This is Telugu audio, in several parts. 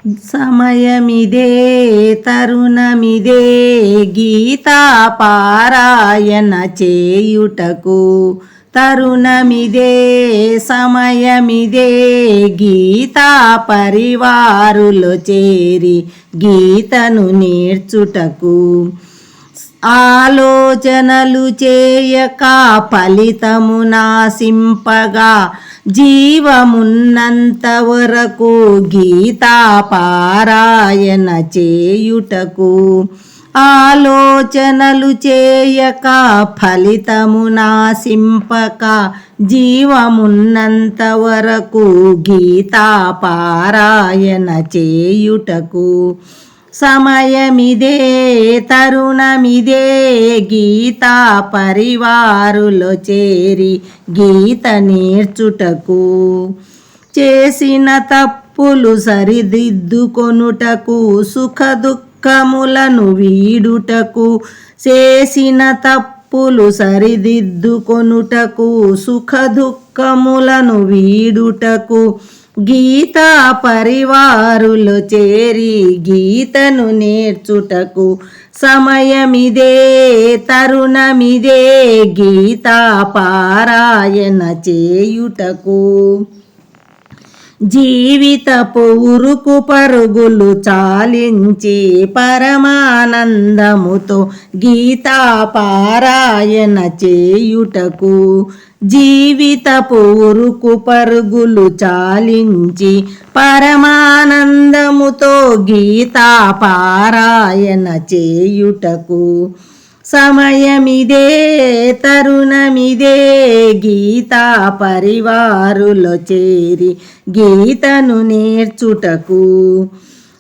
సమయమిదే తరుణమిదే గీతా పారాయణ చేయుటకు తరుణమిదే సమయమిదే గీతా పరివారులో చేరి గీతను నేర్చుటకు ఆలోచనలు చేయక ఫలితము నాసింపగా జీవమున్నంత వరకు గీతా పారాయణ చేయుటకు ఆలోచనలు చేయక ఫలితము నాసింపక జీవమున్నంత వరకు గీతా పారాయణ చేయుటకు సమయమిదే తరుణమిదే గీతా పరివారులో చేరి గీత నేర్చుటకు చేసిన తప్పులు సరిదిద్దుకొనుటకు సుఖ దుఃఖములను వీడుటకు చేసిన తప్పులు సరిదిద్దుకొనుటకు సుఖ దుఃఖములను వీడుటకు గీతా పరివారులో చేరి గీతను నేర్చుటకు సమయమిదే తరుణమిదే గీతా పారాయణ చేయుటకు జీవితపు ఉరుకు పరుగులు చాలించి పరమానందముతో గీతా పారాయణ చేయుటకు జీవితపు ఉరుకు పరుగులు చాలించి పరమానందముతో గీతా పారాయణ చేయుటకు సమయమిదే తరుణమిదే గీతా పరివారులో చేరి గీతను నేర్చుటకు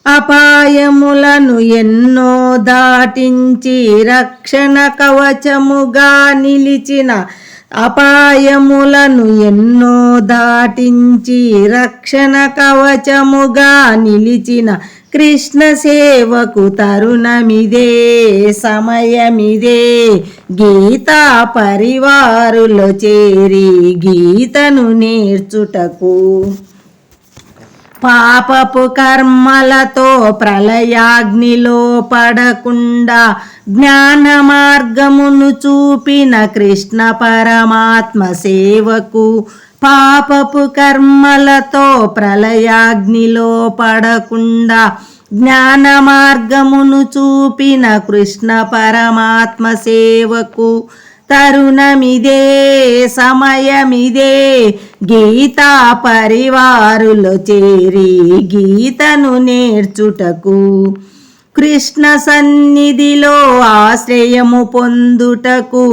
అపాయములను ఎన్నో దాటించి రక్షణ కవచముగా నిలిచిన అపాయములను ఎన్నో దాటించి రక్షణ కవచముగా నిలిచిన కృష్ణ సేవకు తరుణమిదే సమయమిదే గీతా పరివారులో చేరి గీతను నేర్చుటకు పాపపు కర్మలతో ప్రళయాగ్నిలో పడకుండా జ్ఞాన మార్గమును చూపిన కృష్ణ పరమాత్మ సేవకు పాపపు కర్మలతో ప్రళయాగ్నిలో పడకుండా జ్ఞాన మార్గమును చూపిన కృష్ణ పరమాత్మ సేవకు తరుణమిదే సమయమిదే గీతా పరివారులో చేరి గీతను నేర్చుటకు కృష్ణ సన్నిధిలో ఆశ్రయము పొందుటకు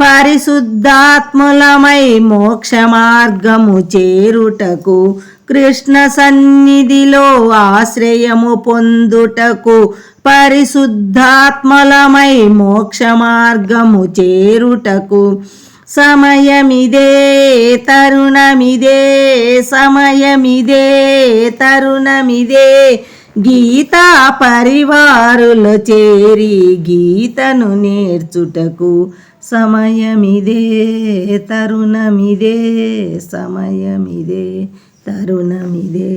పరిశుద్ధాత్ములమై మోక్ష మార్గము చేరుటకు కృష్ణ సన్నిధిలో ఆశ్రయము పొందుటకు పరిశుద్ధాత్మలమై మోక్ష మార్గము చేరుటకు సమయమిదే తరుణమిదే సమయమిదే తరుణమిదే గీతా పరివారులో చేరి గీతను నేర్చుటకు సమయమిదే తరుణమిదే సమయమిదే తరుణమిదే.